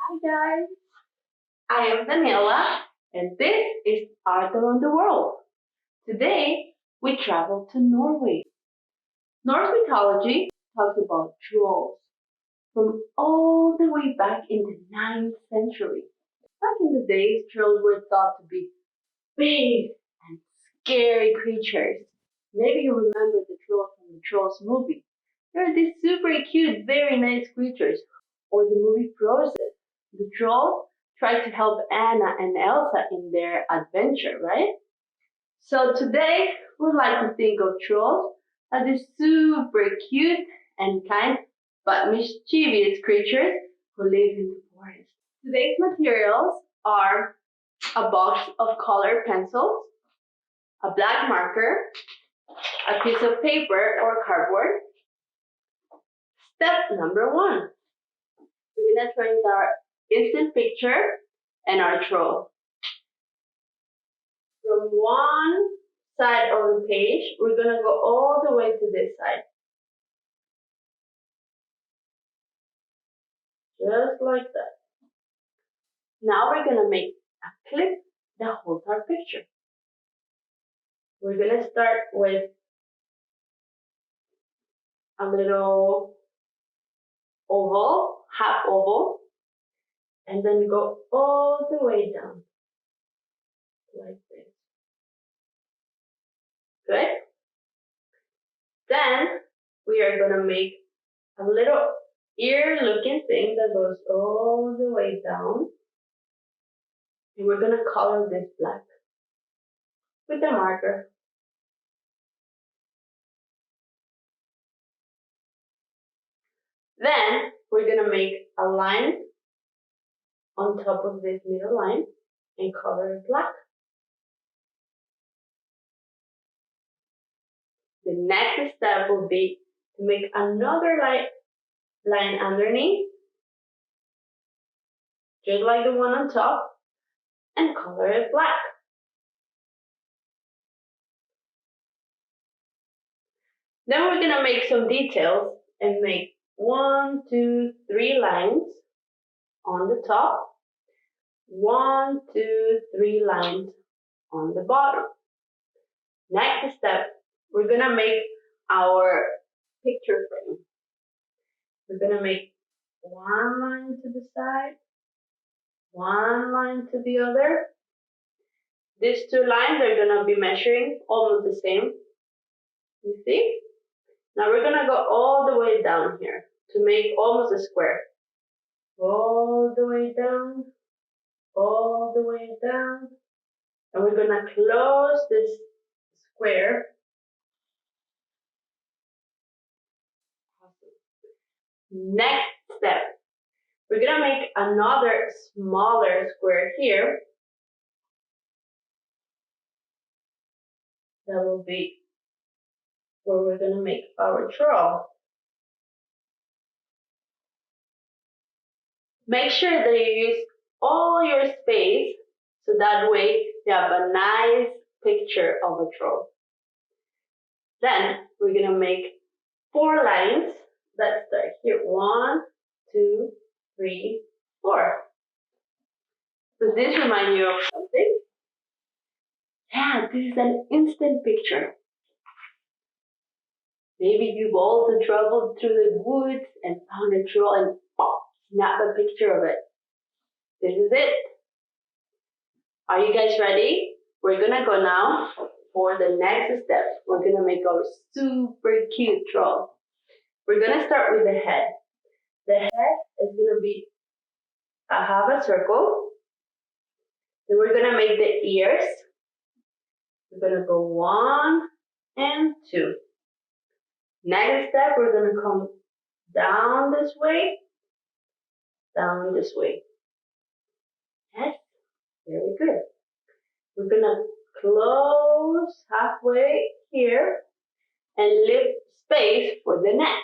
Hi guys, I am Daniela and this is Art Around the World. Today we travel to Norway. Norse mythology talks about trolls from all the way back in the 9th century. Back in the days, trolls were thought to be big and scary creatures. Maybe you remember the trolls from the Trolls movie. They're these super cute, very nice creatures. Or the movie Frozen. The trolls try to help Anna and Elsa in their adventure, right? So today we like to think of trolls as these super cute and kind but mischievous creatures who live in the forest. Today's materials are a box of colored pencils, a black marker, a piece of paper or cardboard. Step number 1. We're gonna trace our instant picture and our troll. From one side of the page, we're gonna go all the way to this side. Just like that. Now we're gonna make a clip that holds our picture. We're gonna start with a little oval, half oval, and then go all the way down, like this. Good? Then we are gonna make a little ear-looking thing that goes all the way down. And we're gonna color this black with a marker. Then we're gonna make a line on top of this middle line and color it black. The next step will be to make another line underneath, just like the one on top, and color it black. Then we're gonna make some details and make 1, 2, 3 lines on the top, 1, 2, 3 lines on the bottom. Next step, we're gonna make our picture frame. We're gonna make 1 line to the side, 1 line to the other. These 2 lines are gonna be measuring almost the same. You see? Now we're gonna go all the way down here to make almost a square. All the way down, all the way down. And we're gonna close this square. Next step, we're gonna make another smaller square here. That will be where we're gonna make our troll. Make sure that you use all your space so that way you have a nice picture of a troll. Then we're gonna make 4 lines that start here. 1, 2, 3, 4. Does this remind you of something? Yeah, this is an instant picture. Maybe you've also traveled through the woods and found a troll and snap a picture of it. This is it. Are you guys ready? We're gonna go now for the next step. We're gonna make our super cute troll. We're gonna start with the head. The head is gonna be half a circle. Then we're gonna make the ears. We're gonna go 1 and 2. Next step, we're gonna come down this way, down this way. Yes, very good. We're gonna close halfway here and leave space for the neck.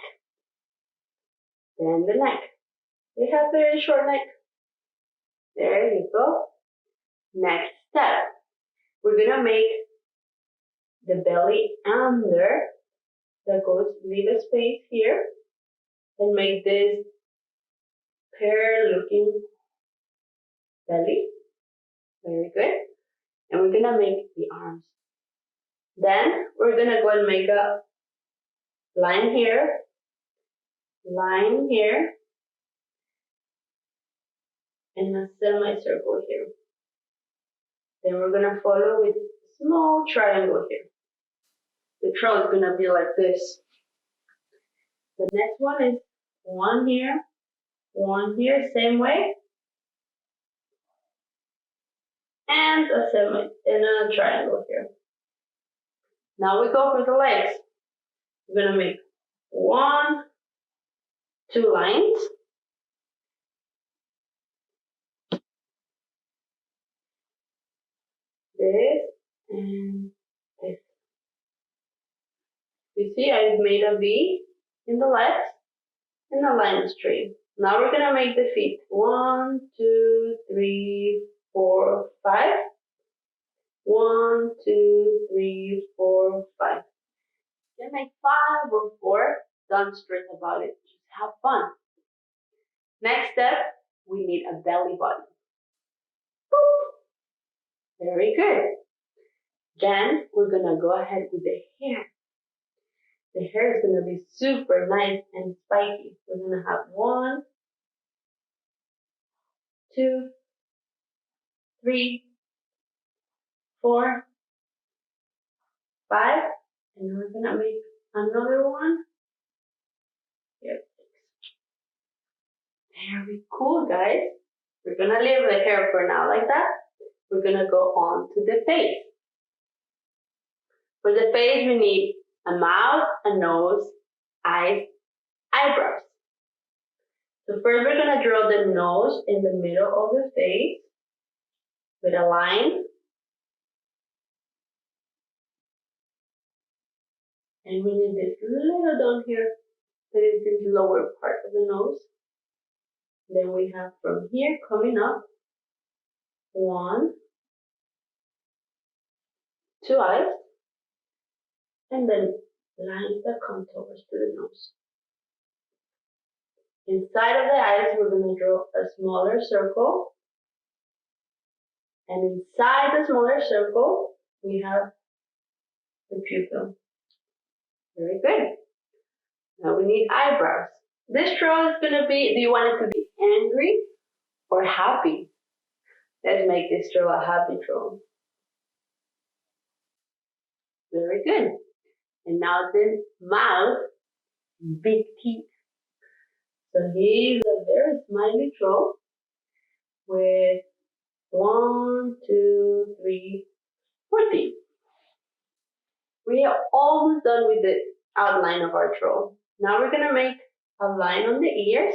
Then the neck. They have very short neck. There you go. Next step, we're gonna make the belly under. That goes, leave a space here and make this pear looking belly. Very good. And we're gonna make the arms. Then we're gonna go and make a line here, and a semicircle here. Then we're gonna follow with a small triangle here. The trail is gonna be like this. The next one is one here, same way, and a triangle here. Now we go for the legs. We're gonna make 1, 2 lines. This and this. You see, I've made a V in the legs and a line straight. Now we're gonna make the feet. 1, 2, 3, 4, 5. 1, 2, 3, 4, 5. You can make 5 or 4. Don't stress about it. Just have fun. Next step, we need a belly button. Boop. Very good. Then we're gonna go ahead with the hair. The hair is gonna be super nice and spiky. We're gonna have 1, 2, 3, 4, 5, and we're gonna make another one. Here. Very cool, guys. We're gonna leave the hair for now like that. We're gonna go on to the face. For the face, we need a mouth, a nose, eyes, eyebrows. So first we're gonna draw the nose in the middle of the face with a line. And we need this little down here, that is this lower part of the nose. Then we have from here coming up 1, 2 eyes, and then lines that come towards to the nose. Inside of the eyes, we're going to draw a smaller circle. And inside the smaller circle, we have the pupil. Very good. Now we need eyebrows. This troll is going to be, do you want it to be angry or happy? Let's make this troll a happy troll. Very good. And now the mouth, big teeth. So he's a very smiley troll with 1, 2, 3, 4 teeth. We are almost done with the outline of our troll. Now we're going to make a line on the ears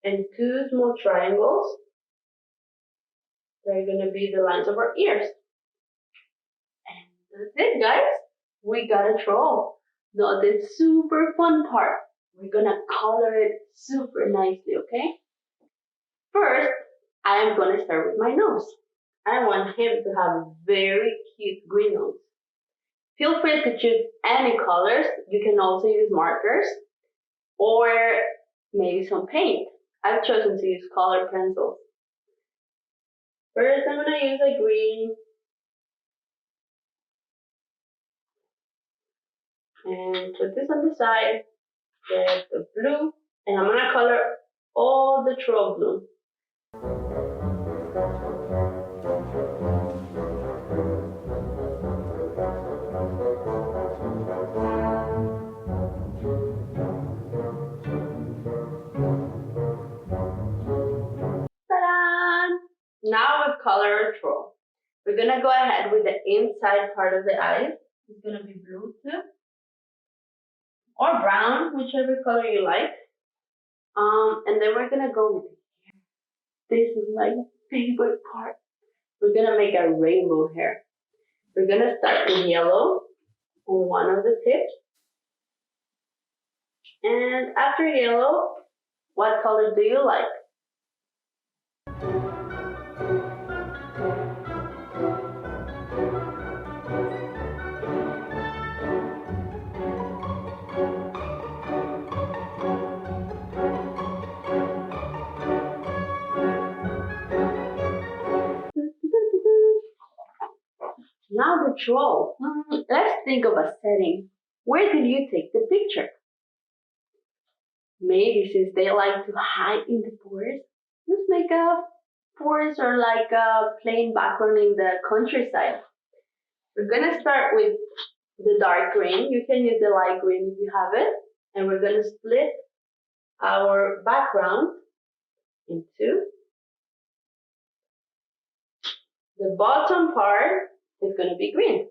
and 2 small triangles. They're going to be the lines of our ears. And that's it, guys. We got a troll. Now the super fun part. We're going to color it super nicely, okay? First, I am going to start with my nose. I want him to have a very cute green nose. Feel free to choose any colors. You can also use markers or maybe some paint. I've chosen to use colored pencils. First, I'm going to use a green. And put this on the side. There's the blue. And I'm going to color all the troll blue. Now we've colored our troll. We're going to go ahead with the inside part of the eyes. It's going to be blue too. Or brown, whichever color you like. And then we're going to go with the hair. This is my favorite part. We're going to make a rainbow hair. We're going to start with yellow on one of the tips. And after yellow, what color do you like? troll. Let's think of a setting. Where did you take the picture? Maybe since they like to hide in the forest, let's make a forest or like a plain background in the countryside. We're gonna start with the dark green. You can use the light green if you have it. And we're gonna split our background into the bottom part is gonna be green.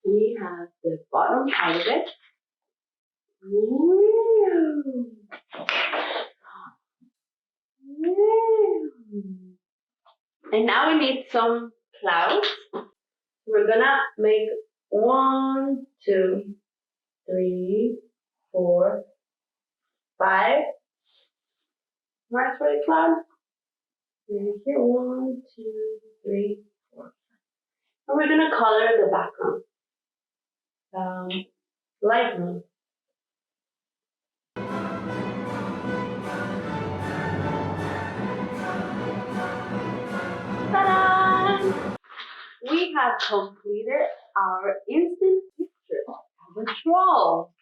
We have the bottom part of it. Woo. Woo. And now we need some clouds. We're gonna make 1, 2, 3, 4, 5 marks for the cloud. And here 1, 2, 3, 4, 5. And we're gonna color the background. Light blue. Ta-da! We have completed our instant picture of a troll.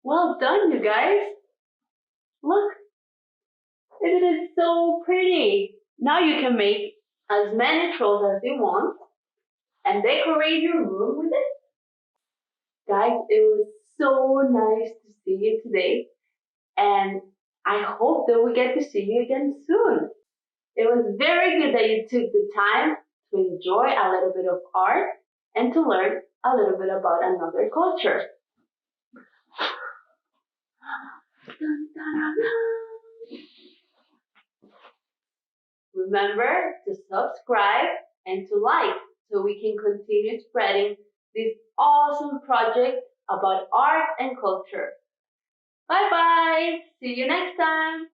Well done, you guys. Look, it is so pretty. Now you can make as many trolls as you want and decorate your room with it. Guys, it was so nice to see you today, and I hope that we get to see you again soon. It was very good that you took the time to enjoy a little bit of art and to learn a little bit about another culture. Remember to subscribe and to like so we can continue spreading this awesome project about art and culture. Bye bye. See you next time.